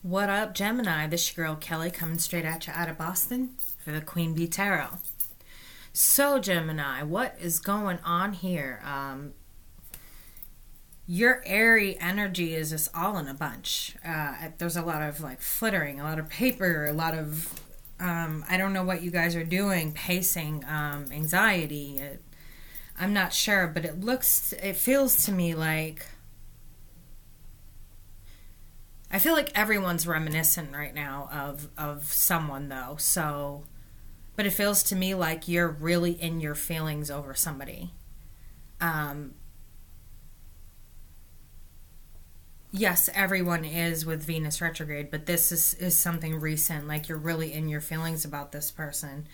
What up, Gemini? This your girl Kelly coming straight at you out of Boston for the Queen Bee Tarot. So, Gemini, what is going on here? Your airy energy is just all in a bunch. There's a lot of like flittering, a lot of paper, a lot of I don't know what you guys are doing, pacing, anxiety. I'm not sure, but it feels to me like I feel like everyone's reminiscent right now of someone, though. So, but it feels to me like you're really in your feelings over somebody. Yes, everyone is with Venus retrograde, but this is something recent. Like you're really in your feelings about this person.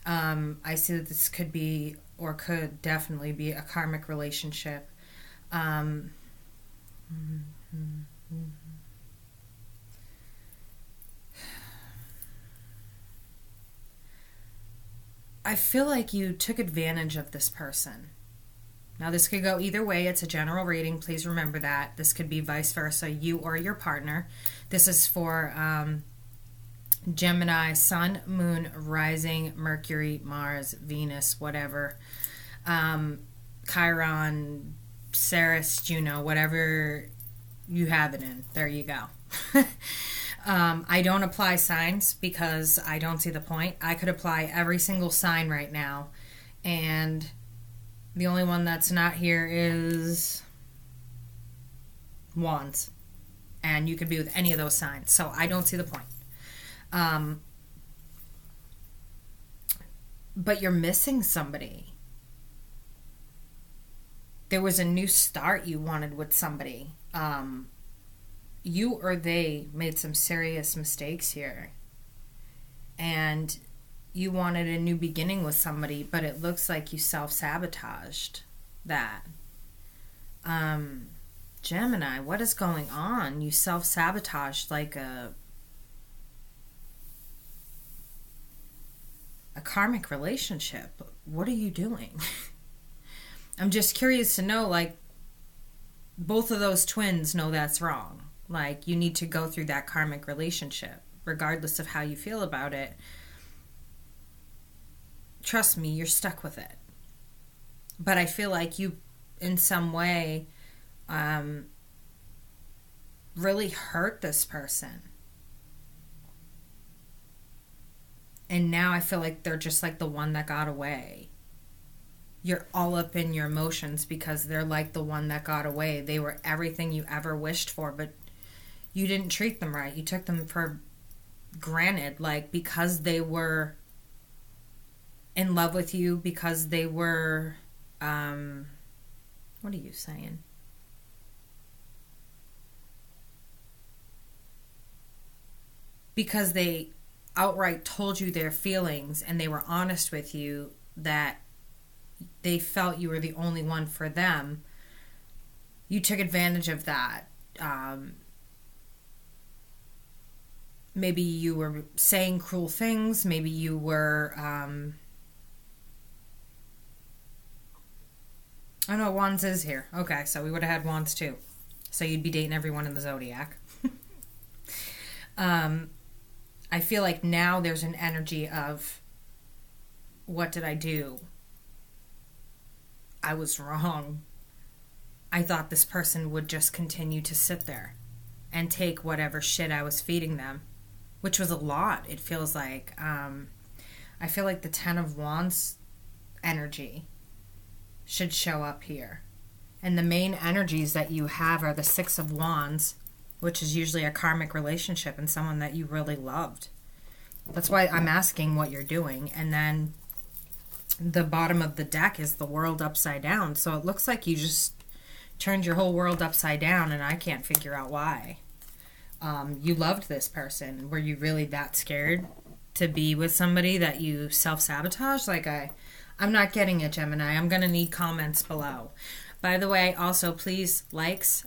I see that this could be, or could definitely be, a karmic relationship. I feel like you took advantage of this person. Now, this could go either way. It's a general reading. Please remember that. This could be vice versa, you or your partner. This is for Gemini, Sun, Moon, Rising, Mercury, Mars, Venus, whatever. Chiron, Ceres, Juno, whatever you have it in. There you go. I don't apply signs because I don't see the point. I could apply every single sign right now, and the only one that's not here is Wands, and you could be with any of those signs, so I don't see the point. But you're missing somebody. There was a new start you wanted with somebody. You or they made some serious mistakes here, and you wanted a new beginning with somebody, but it looks like you self-sabotaged that. Gemini, what is going on? You self-sabotaged like a karmic relationship. What are you doing? I'm just curious to know, like, both of those twins know that's wrong. Like, you need to go through that karmic relationship, regardless of how you feel about it. Trust me, you're stuck with it. But I feel like you, in some way, really hurt this person. And now I feel like they're just like the one that got away. You're all up in your emotions because they're like the one that got away. They were everything you ever wished for, but you didn't treat them right. You took them for granted, like, because they were in love with you, because they were, what are you saying? Because they outright told you their feelings and they were honest with you, that they felt you were the only one for them. You took advantage of that. Maybe you were saying cruel things. Maybe you were, oh no, Wands is here. Okay, so we would have had Wands too. So you'd be dating everyone in the zodiac. I feel like now there's an energy of, what did I do? I was wrong. I thought this person would just continue to sit there and take whatever shit I was feeding them, which was a lot. It feels like, I feel like the Ten of Wands energy should show up here. And the main energies that you have are the Six of Wands, which is usually a karmic relationship and someone that you really loved. That's why I'm asking what you're doing. And then the bottom of the deck is the world upside down. So it looks like you just turned your whole world upside down, and I can't figure out why. You loved this person. Were you really that scared to be with somebody that you self-sabotaged? Like, I'm not getting it, Gemini. I'm going to need comments below. By the way, also, please, likes.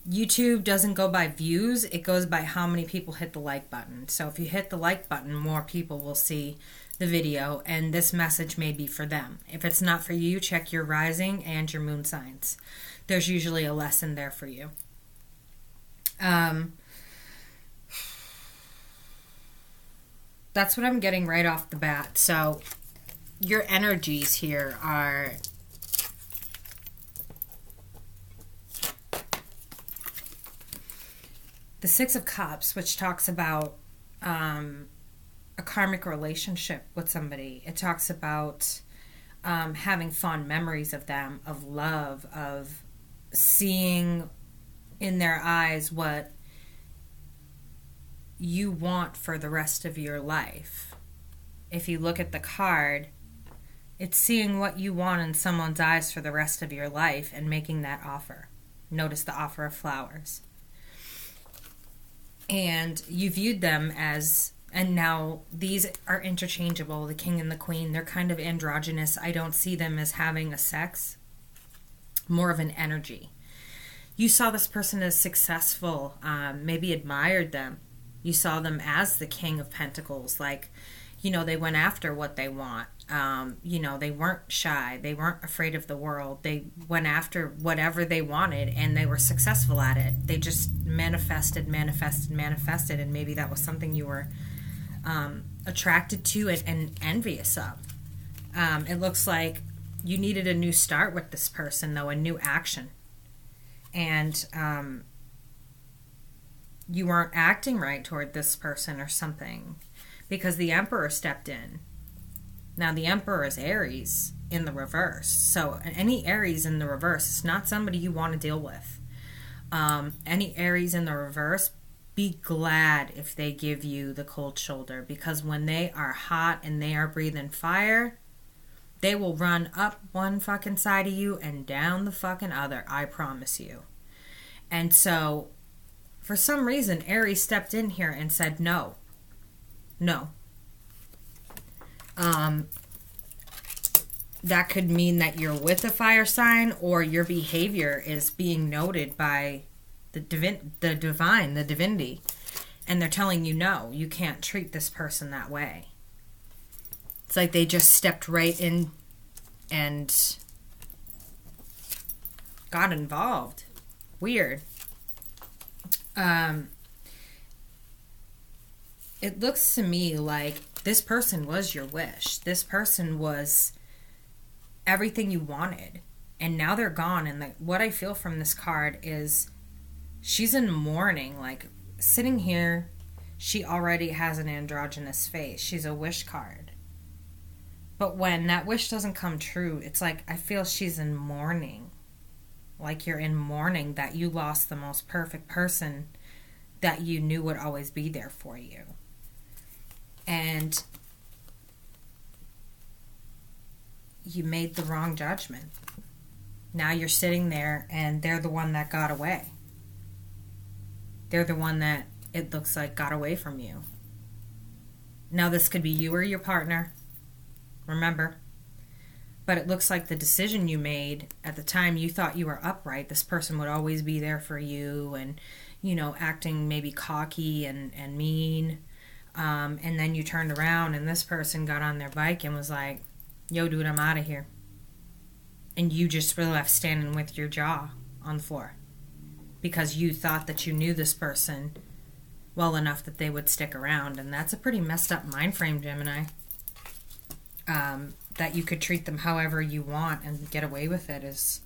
YouTube doesn't go by views. It goes by how many people hit the like button. So if you hit the like button, more people will see the video, and this message may be for them. If it's not for you, check your rising and your moon signs. There's usually a lesson there for you. That's what I'm getting right off the bat. So your energies here are the Six of Cups, which talks about a karmic relationship with somebody. It talks about having fond memories of them, of love, of seeing in their eyes what you want for the rest of your life. If you look at the card, it's seeing what you want in someone's eyes for the rest of your life and making that offer. Notice the offer of flowers. And you viewed them as, and now these are interchangeable, the king and the queen. They're kind of androgynous. I don't see them as having a sex, more of an energy. You saw this person as successful, maybe admired them. You saw them as the King of Pentacles, like, you know, they went after what they want. You know, they weren't shy. They weren't afraid of the world. They went after whatever they wanted, and they were successful at it. They just manifested, and maybe that was something you were attracted to and envious of. It looks like you needed a new start with this person, though, a new action. And you weren't acting right toward this person or something, because the Emperor stepped in. Now, the Emperor is Aries in the reverse. So any Aries in the reverse is not somebody you want to deal with. Any Aries in the reverse, be glad if they give you the cold shoulder, because when they are hot and they are breathing fire, they will run up one fucking side of you and down the fucking other. I promise you. And so, for some reason, Aries stepped in here and said no. No. That could mean that you're with a fire sign, or your behavior is being noted by the divinity, and they're telling you no, you can't treat this person that way. It's like they just stepped right in and got involved. Weird. It looks to me like this person was your wish. This person was everything you wanted, and now they're gone. And what I feel from this card is she's in mourning, like sitting here. She already has an androgynous face. She's a wish card. But when that wish doesn't come true, it's like I feel she's in mourning. Like you're in mourning that you lost the most perfect person that you knew would always be there for you. And you made the wrong judgment. Now you're sitting there and they're the one that got away. They're the one that it looks like got away from you. Now this could be you or your partner. Remember. But it looks like the decision you made at the time, you thought you were upright. This person would always be there for you and, you know, acting maybe cocky and mean. And then you turned around and this person got on their bike and was like, yo, dude, I'm out of here. And you just were left standing with your jaw on the floor because you thought that you knew this person well enough that they would stick around. And that's a pretty messed up mind frame, Gemini. That you could treat them however you want and get away with it. It's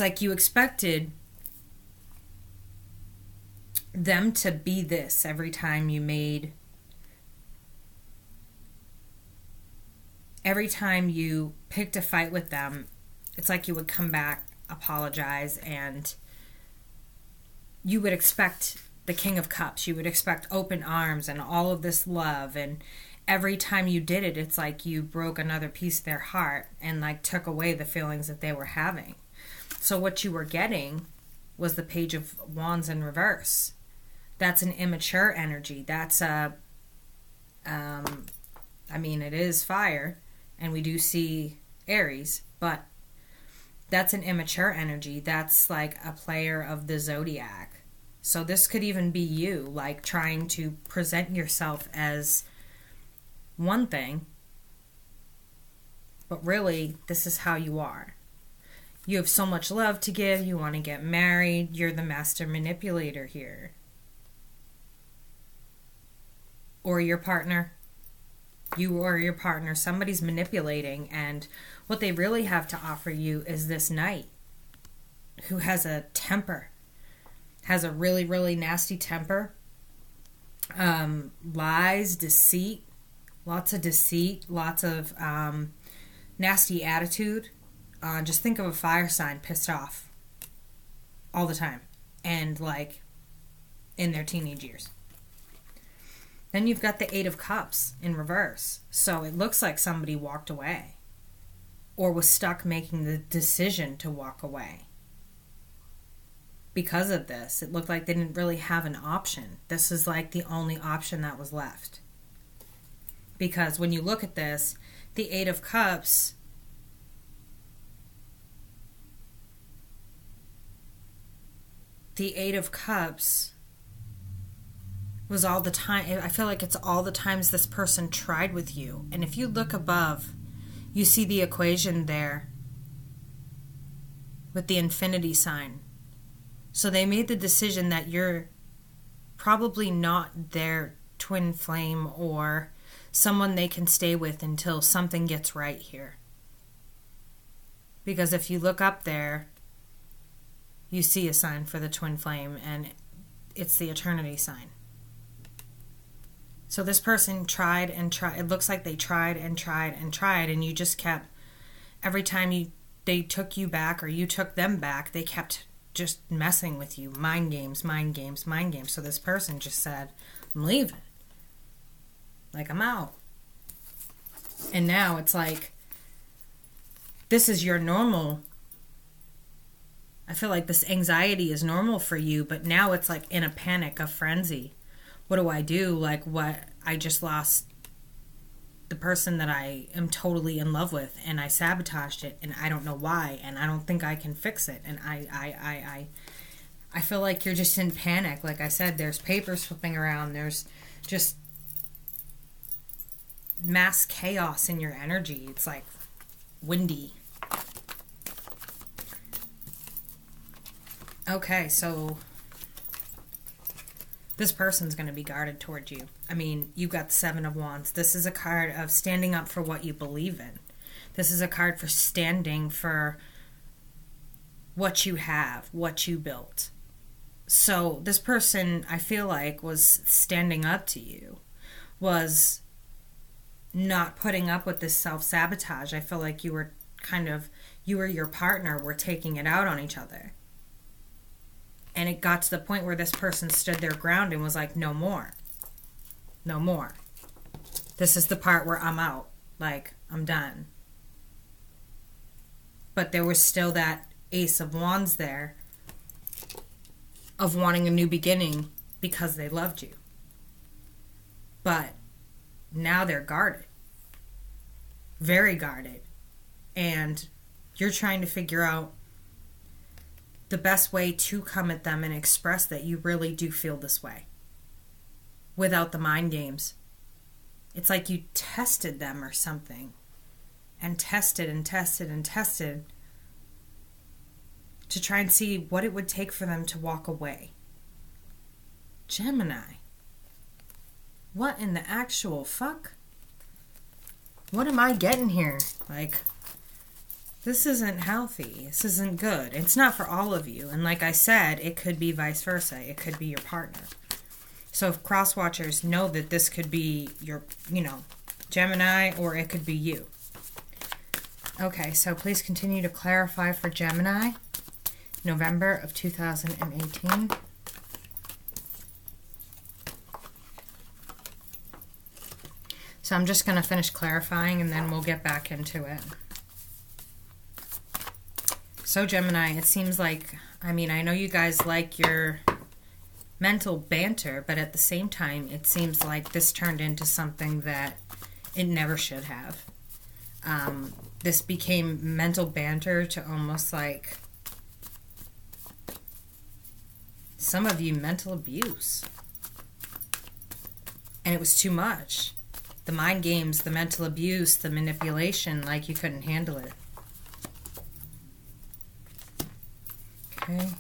like you expected them to be this every time you picked a fight with them. It's like you would come back, apologize, and you would expect the King of Cups. You would expect open arms and all of this love, and every time you did it, it's like you broke another piece of their heart and like took away the feelings that they were having. So what you were getting was the Page of Wands in reverse. That's an immature energy. That's it is fire, and we do see Aries, but that's an immature energy. That's like a player of the zodiac. So this could even be you, like trying to present yourself as one thing, but really this is how you are. You have so much love to give. You want to get married. You're the master manipulator here. Or your partner. You or your partner, somebody's manipulating, and what they really have to offer you is this knight who has a temper, has a really, really nasty temper. Lies, deceit, lots of nasty attitude. Just think of a fire sign pissed off all the time and like in their teenage years. Then you've got the Eight of Cups in reverse. So it looks like somebody walked away or was stuck making the decision to walk away. Because of this, it looked like they didn't really have an option. This is like the only option that was left. Because when you look at this, the Eight of Cups was all the time. I feel like it's all the times this person tried with you. And if you look above, you see the equation there with the infinity sign. So they made the decision that you're probably not their twin flame or someone they can stay with until something gets right here. Because if you look up there, you see a sign for the twin flame, and it's the eternity sign. So this person tried and tried. It looks like they tried and tried and tried, and you just kept, every time they took you back or you took them back, they kept just messing with you. Mind games, mind games, mind games. So this person just said, I'm leaving. Like, I'm out. And now it's like, this is your normal. I feel like this anxiety is normal for you, but now it's like in a panic, a frenzy. What do I do? Like, what? I just lost the person that I am totally in love with, and I sabotaged it, and I don't know why, and I don't think I can fix it, and I feel like you're just in panic. Like I said, there's papers flipping around, there's just mass chaos in your energy. It's like windy. Okay, so this person's going to be guarded towards you. I mean, you've got the Seven of Wands. This is a card of standing up for what you believe in. This is a card for standing for what you have, what you built. So this person, I feel like, was standing up to you, was not putting up with this self-sabotage. I feel like you were you or your partner were taking it out on each other. And it got to the point where this person stood their ground and was like, no more. No more. This is the part where I'm out. Like, I'm done. But there was still that Ace of Wands there of wanting a new beginning because they loved you. But now they're guarded. Very guarded. And you're trying to figure out the best way to come at them and express that you really do feel this way without the mind games. It's like you tested them or something, and tested and tested and tested to try and see what it would take for them to walk away. Gemini. What in the actual fuck? What am I getting here? Like, this isn't healthy. This isn't good. It's not for all of you. And like I said, it could be vice versa. It could be your partner. So if cross-watchers know that this could be your, Gemini, or it could be you. Okay, so please continue to clarify for Gemini, November of 2018. So I'm just going to finish clarifying and then we'll get back into it. So Gemini, it seems like, I know you guys like your mental banter, but at the same time, it seems like this turned into something that it never should have. This became mental banter to almost like, some of you, mental abuse. And it was too much. The mind games, the mental abuse, the manipulation, like you couldn't handle it. Okay.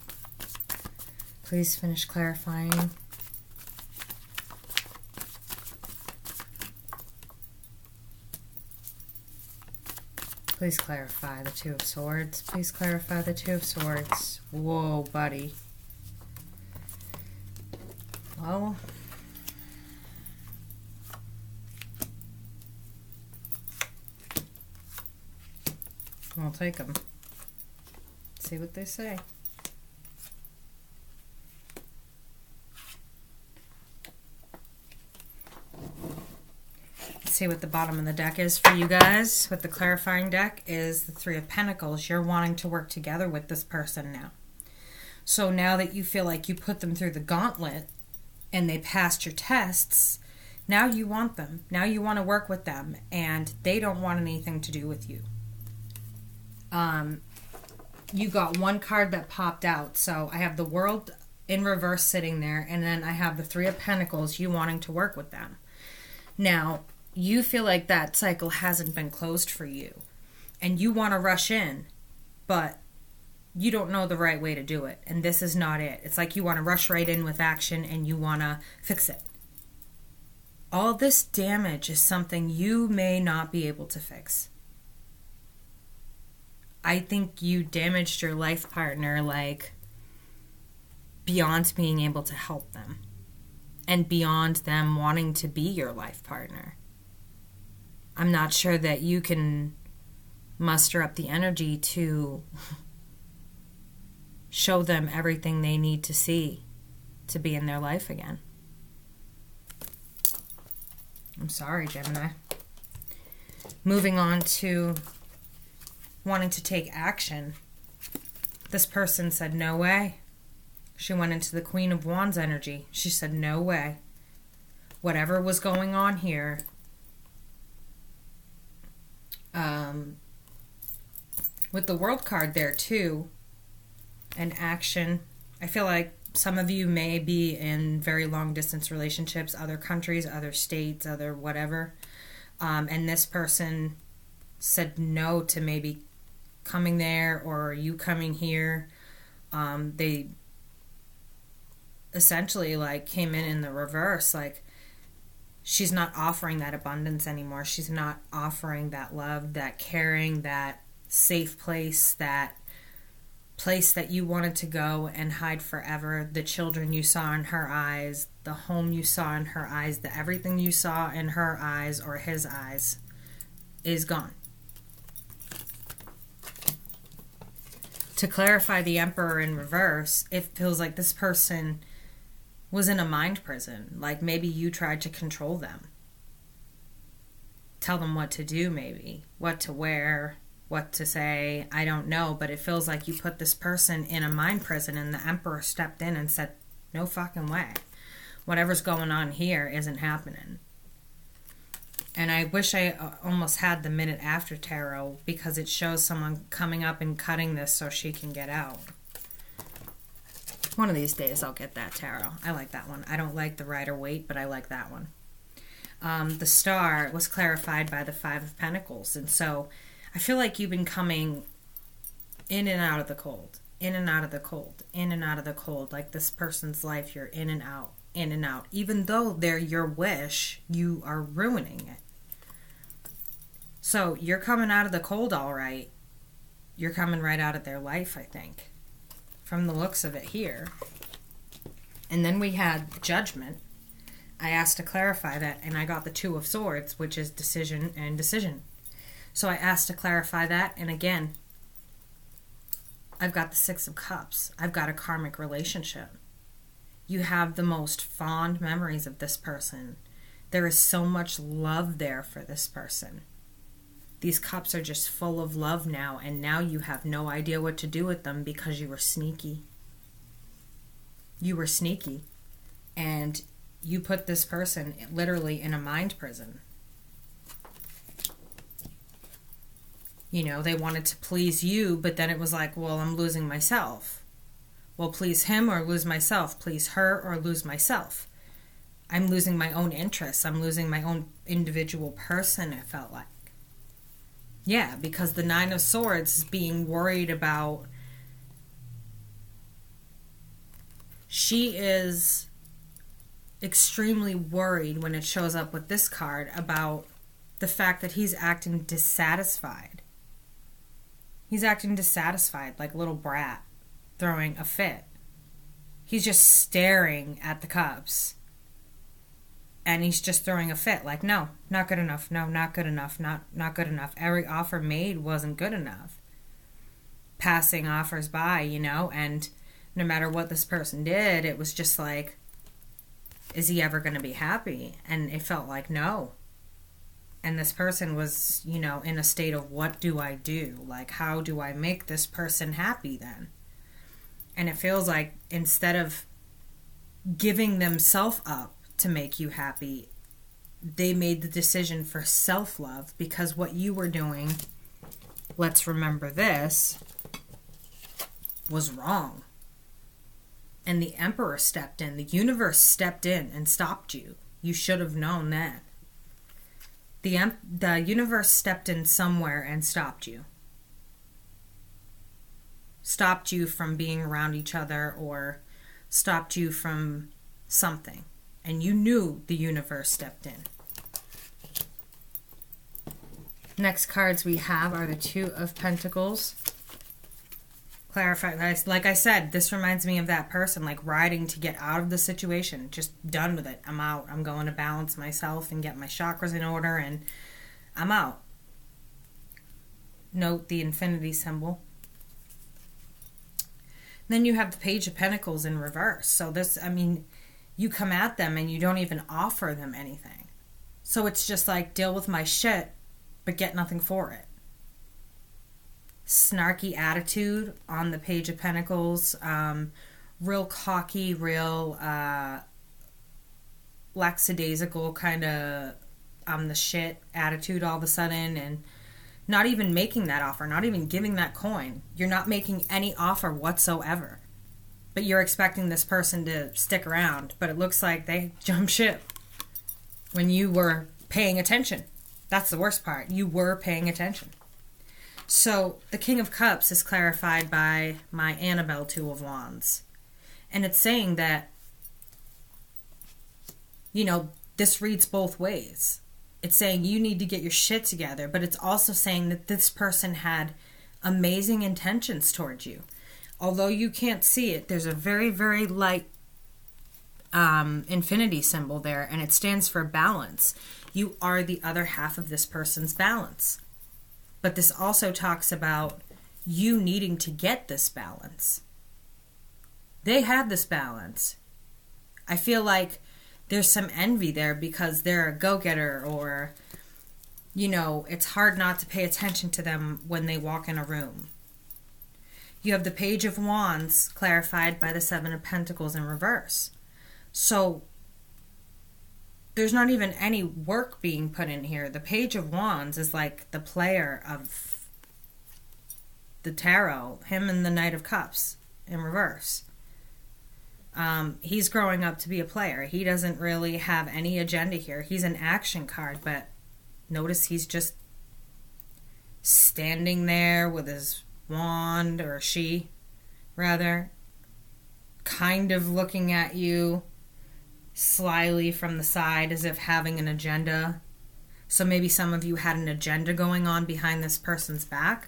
Please finish clarifying. Please clarify the Two of Swords. Please clarify the Two of Swords. Whoa, buddy. Well, I'll take them. See what they say. See what the bottom of the deck is for you guys. With the clarifying deck is the Three of Pentacles. You're wanting to work together with this person now. So now that you feel like you put them through the gauntlet and they passed your tests, now you want them. Now you want to work with them, and they don't want anything to do with you. You got one card that popped out. So I have the World in reverse sitting there, and then I have the Three of Pentacles, you wanting to work with them. Now, you feel like that cycle hasn't been closed for you, and you want to rush in, but you don't know the right way to do it, and this is not it. It's like you want to rush right in with action, and you want to fix it. All this damage is something you may not be able to fix. I think you damaged your life partner, like, beyond being able to help them, and beyond them wanting to be your life partner. I'm not sure that you can muster up the energy to show them everything they need to see to be in their life again. I'm sorry, Gemini. Moving on to wanting to take action. This person said, no way. She went into the Queen of Wands energy. She said, no way. Whatever was going on here, with the World card there too, and action. I feel like some of you may be in very long distance relationships, other countries, other states, other whatever. And this person said no to maybe coming there or you coming here. They essentially like came in the reverse. Like, she's not offering that abundance anymore. She's not offering that love, that caring, that safe place, that place that you wanted to go and hide forever. The children you saw in her eyes, the home you saw in her eyes, the everything you saw in her eyes or his eyes is gone. To clarify the Emperor in reverse, it feels like this person was in a mind prison. Like, maybe you tried to control them. Tell them what to do, maybe. What to wear, what to say. I don't know, but it feels like you put this person in a mind prison and the Emperor stepped in and said, no fucking way. Whatever's going on here isn't happening. And I wish I almost had the minute after tarot, because it shows someone coming up and cutting this so she can get out. One of these days I'll get that tarot. I like that one. I don't like the Rider-Waite, but I like that one. The Star was clarified by the Five of Pentacles. And so I feel like you've been coming in and out of the cold. In and out of the cold. In and out of the cold. Like, this person's life, you're in and out. In and out. Even though they're your wish, you are ruining it. So you're coming out of the cold all right. You're coming right out of their life, I think, from the looks of it here. And then we had Judgment. I asked to clarify that, and I got the Two of Swords, which is decision and decision. So I asked to clarify that, and again, I've got the Six of Cups. I've got a karmic relationship. You have the most fond memories of this person. There is so much love there for this person. These cups are just full of love now, and now you have no idea what to do with them because you were sneaky. You were sneaky, and you put this person literally in a mind prison. You know, they wanted to please you, but then it was like, well, I'm losing myself. Well, please him or lose myself. Please her or lose myself. I'm losing my own interests. I'm losing my own individual person, it felt like. Yeah, because the Nine of Swords is being worried about. She is extremely worried when it shows up with this card about the fact that he's acting dissatisfied. He's acting dissatisfied, like a little brat, throwing a fit. He's just staring at the cups. And he's just throwing a fit, like, no, not good enough. No, not good enough. Not good enough. Every offer made wasn't good enough. Passing offers by, you know, and no matter what this person did, it was just like, is he ever going to be happy? And it felt like no. And this person was, you know, in a state of, what do I do? Like, how do I make this person happy then? And it feels like instead of giving themselves up to make you happy, they made the decision for self-love, because what you were doing, let's remember this, was wrong. And the Emperor stepped in. The universe stepped in and stopped you. You should have known that. The universe stepped in somewhere and stopped you. Stopped you from being around each other, or stopped you from something. And you knew the universe stepped in. Next cards we have are the Two of Pentacles. Clarify, like I said, this reminds me of that person, like riding to get out of the situation. Just done with it. I'm out. I'm going to balance myself and get my chakras in order, and I'm out. Note the infinity symbol. Then you have the Page of Pentacles in reverse. So this, I mean, you come at them and you don't even offer them anything. So it's just like, deal with my shit, but get nothing for it. Snarky attitude on the Page of Pentacles. Real cocky, real lackadaisical kind of I'm the shit attitude all of a sudden, and not even making that offer, not even giving that coin. You're not making any offer whatsoever. But you're expecting this person to stick around. But it looks like they jumped ship when you were paying attention. That's the worst part. You were paying attention. So the King of Cups is clarified by my Annabelle Two of Wands. And it's saying that, you know, this reads both ways. It's saying you need to get your shit together. But it's also saying that this person had amazing intentions towards you. Although you can't see it, there's a very, very light infinity symbol there, and it stands for balance. You are the other half of this person's balance. But this also talks about you needing to get this balance. They had this balance. I feel like there's some envy there because they're a go-getter, or, you know, it's hard not to pay attention to them when they walk in a room. You have the Page of Wands clarified by the Seven of Pentacles in reverse. So there's not even any work being put in here. The Page of Wands is like the player of the tarot, him and the Knight of Cups in reverse. He's growing up to be a player. He doesn't really have any agenda here. He's an action card, but notice he's just standing there with his wand, or she, rather, kind of looking at you slyly from the side as if having an agenda. So maybe some of you had an agenda going on behind this person's back,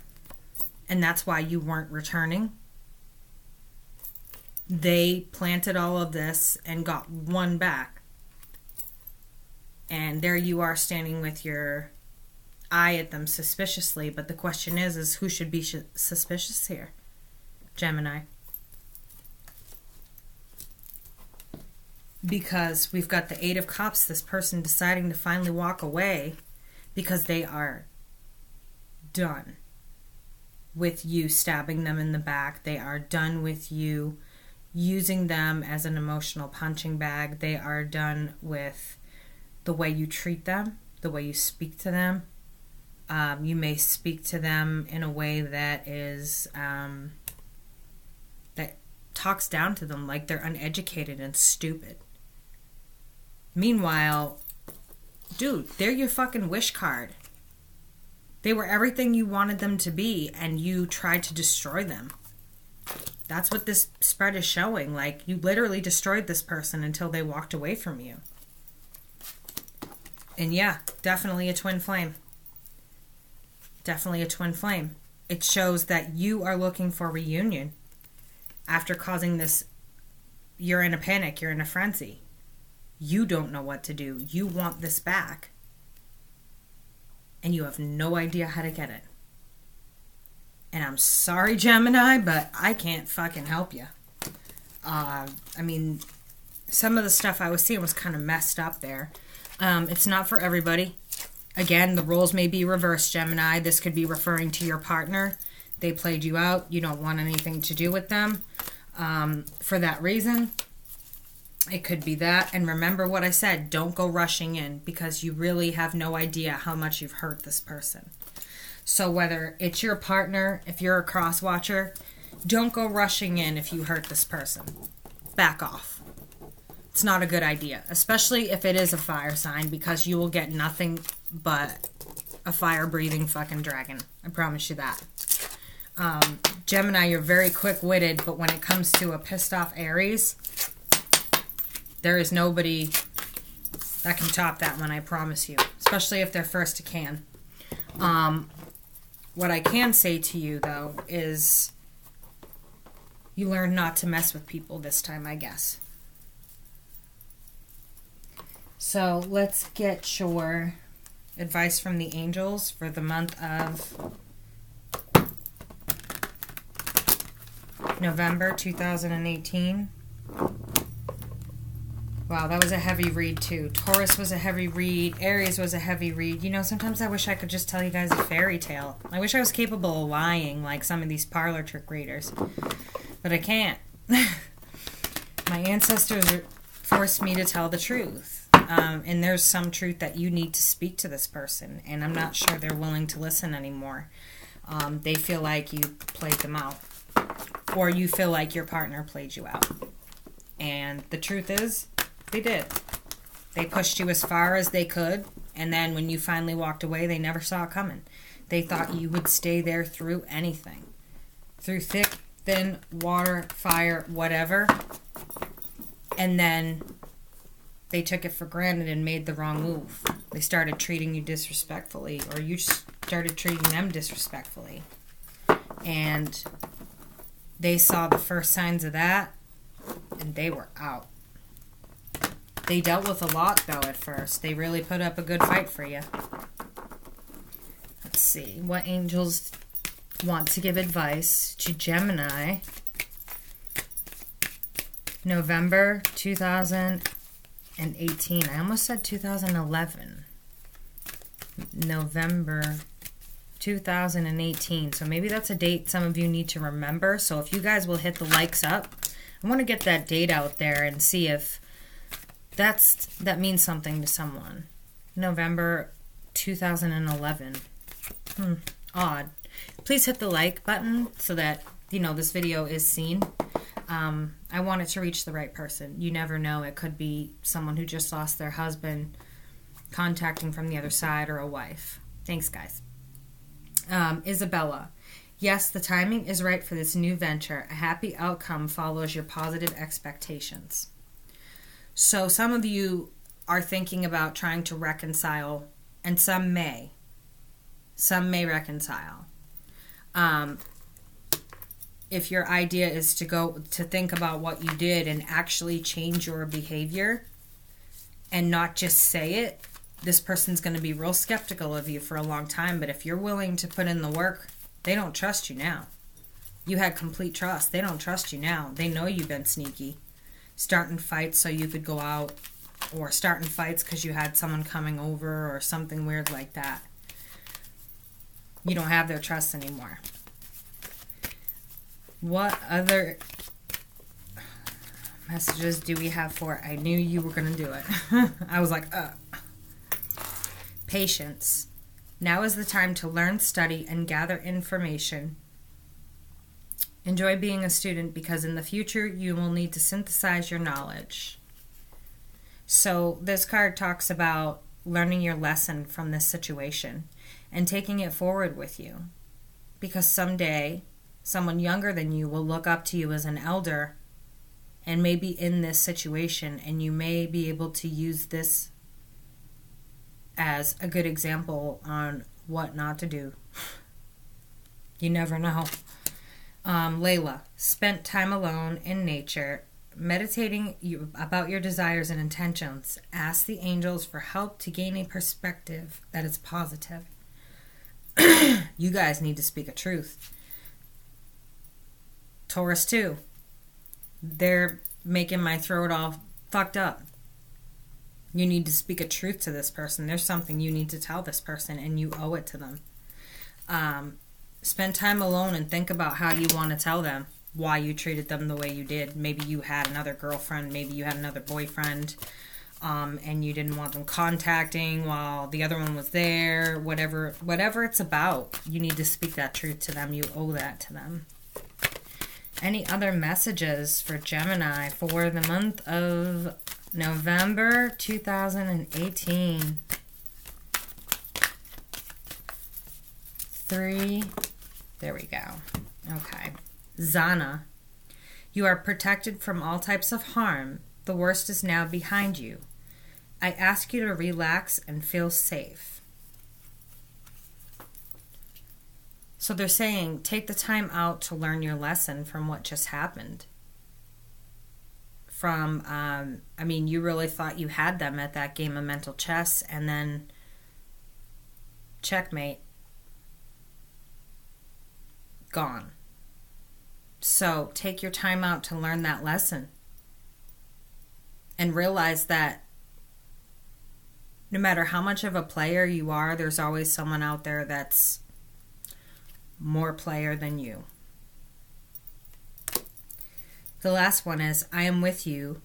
and that's why you weren't returning. They planted all of this and got one back. And there you are standing with your eye at them suspiciously. But the question is who should be suspicious here? Gemini. Because we've got the Eight of Cups, this person deciding to finally walk away because they are done with you stabbing them in the back. They are done with you using them as an emotional punching bag. They are done with the way you treat them, the way you speak to them. You may speak to them in a way that is that talks down to them like they're uneducated and stupid. Meanwhile, dude, they're your fucking wish card. They were everything you wanted them to be, and you tried to destroy them. That's what this spread is showing. Like, you literally destroyed this person until they walked away from you. And yeah, definitely a twin flame. Definitely a twin flame. It shows that you are looking for reunion after causing this. You're in a panic. You're in a frenzy. You don't know what to do. You want this back. And you have no idea how to get it. And I'm sorry, Gemini, but I can't fucking help you. I mean, some of the stuff I was seeing was kind of messed up there. It's not for everybody. Again, the roles may be reversed, Gemini. This could be referring to your partner. They played you out. You don't want anything to do with them. For that reason, it could be that. And remember what I said. Don't go rushing in because you really have no idea how much you've hurt this person. So whether it's your partner, if you're a cross watcher, don't go rushing in if you hurt this person. Back off. It's not a good idea, especially if it is a fire sign, because you will get nothing but a fire-breathing fucking dragon. I promise you that. Gemini, you're very quick-witted, but when it comes to a pissed-off Aries, there is nobody that can top that one, I promise you, especially if they're first to can. What I can say to you, though, is you learn not to mess with people this time, I guess. So let's get your advice from the angels for the month of November 2018. Wow, that was a heavy read too. Taurus was a heavy read. Aries was a heavy read. You know, sometimes I wish I could just tell you guys a fairy tale. I wish I was capable of lying like some of these parlor trick readers. But I can't. My ancestors forced me to tell the truth. And there's some truth that you need to speak to this person. And I'm not sure they're willing to listen anymore. They feel like you played them out. Or you feel like your partner played you out. And the truth is, they did. They pushed you as far as they could. And then when you finally walked away, they never saw it coming. They thought you would stay there through anything. Through thick, thin, water, fire, whatever. And then they took it for granted and made the wrong move. They started treating you disrespectfully, or you started treating them disrespectfully. And they saw the first signs of that, and they were out. They dealt with a lot, though, at first. They really put up a good fight for you. Let's see. What angels want to give advice to Gemini? November 2018. I almost said 2011. November 2018. So maybe that's a date some of you need to remember. So if you guys will hit the likes up, I want to get that date out there and see if that means something to someone. November 2011. Odd. Please hit the like button so that, you know, this video is seen. I want it to reach the right person. You never know. It could be someone who just lost their husband contacting from the other side, or a wife. Thanks, guys. Isabella. Yes, the timing is right for this new venture. A happy outcome follows your positive expectations. So some of you are thinking about trying to reconcile, and some may. Some may reconcile. If your idea is to think about what you did and actually change your behavior and not just say it, this person's going to be real skeptical of you for a long time. But if you're willing to put in the work, they don't trust you now. You had complete trust. They don't trust you now. They know you've been sneaky. Starting fights so you could go out, or starting fights because you had someone coming over or something weird like that. You don't have their trust anymore. What other messages do we have for it? I knew you were going to do it. I was like, Patience. Now is the time to learn, study, and gather information. Enjoy being a student because in the future you will need to synthesize your knowledge. So this card talks about learning your lesson from this situation and taking it forward with you. Because someday someone younger than you will look up to you as an elder and may be in this situation, and you may be able to use this as a good example on what not to do. You never know. Layla, spent time alone in nature, meditating about your desires and intentions. Ask the angels for help to gain a perspective that is positive. You guys need to speak a truth. Taurus too. They're making my throat all fucked up. You need to speak a truth to this person. There's something you need to tell this person, and you owe it to them. Spend time alone and think about how you want to tell them why you treated them the way you did. Maybe you had another girlfriend. Maybe you had another boyfriend, and you didn't want them contacting while the other one was there. Whatever it's about, you need to speak that truth to them. You owe that to them. Any other messages for Gemini for the month of November 2018? 3. There we go. Okay. Zana, you are protected from all types of harm. The worst is now behind you. I ask you to relax and feel safe. So they're saying, take the time out to learn your lesson from what just happened. You really thought you had them at that game of mental chess, and then checkmate. Gone. So take your time out to learn that lesson. And realize that no matter how much of a player you are, there's always someone out there that's more player than you. The last one is, I am with you,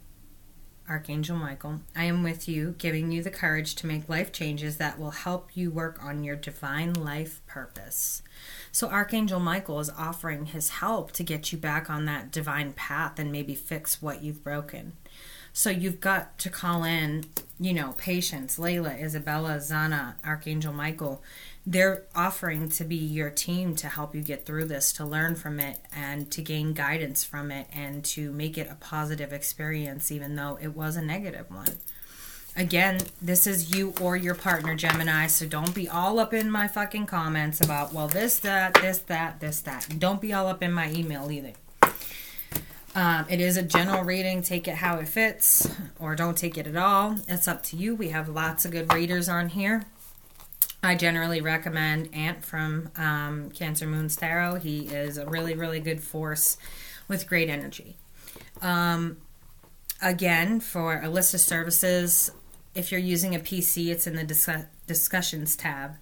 Archangel Michael. I am with you, giving you the courage to make life changes that will help you work on your divine life purpose. So Archangel Michael is offering his help to get you back on that divine path and maybe fix what you've broken. So you've got to call in, Patience, Layla, Isabella, Zana, Archangel Michael. They're offering to be your team to help you get through this, to learn from it and to gain guidance from it and to make it a positive experience, even though it was a negative one. Again, this is you or your partner, Gemini, so don't be all up in my fucking comments about, well, this, that, this, that, this, that. And don't be all up in my email either. It is a general reading. Take it how it fits, or don't take it at all. It's up to you. We have lots of good readers on here. I generally recommend Ant from Cancer Moon's Tarot. He is a really, really good force with great energy. Again, for a list of services, if you're using a PC, it's in the discussions tab.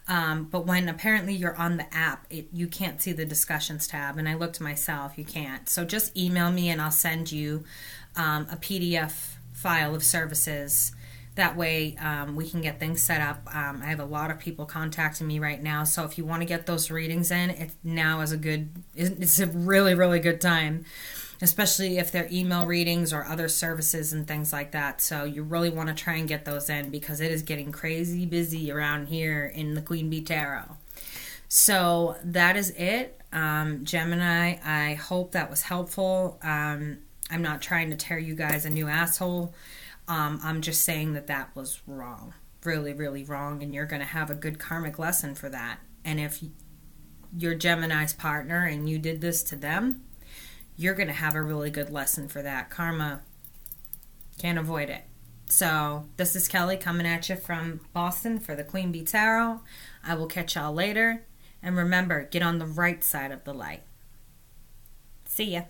But when apparently you're on the app, you can't see the discussions tab. And I looked myself, you can't. So just email me and I'll send you a PDF file of services. That way we can get things set up. I have a lot of people contacting me right now. So if you want to get those readings in, it's a really, really good time. Especially if they're email readings or other services and things like that. So you really want to try and get those in because it is getting crazy busy around here in the Queen Bee Tarot. So that is it. Gemini, I hope that was helpful. I'm not trying to tear you guys a new asshole. I'm just saying that was wrong. Really, really wrong. And you're going to have a good karmic lesson for that. And if you're Gemini's partner and you did this to them, you're going to have a really good lesson for that. Karma, can't avoid it. So this is Kelly coming at you from Boston for the Queen Bee Tarot. I will catch y'all later. And remember, get on the right side of the light. See ya.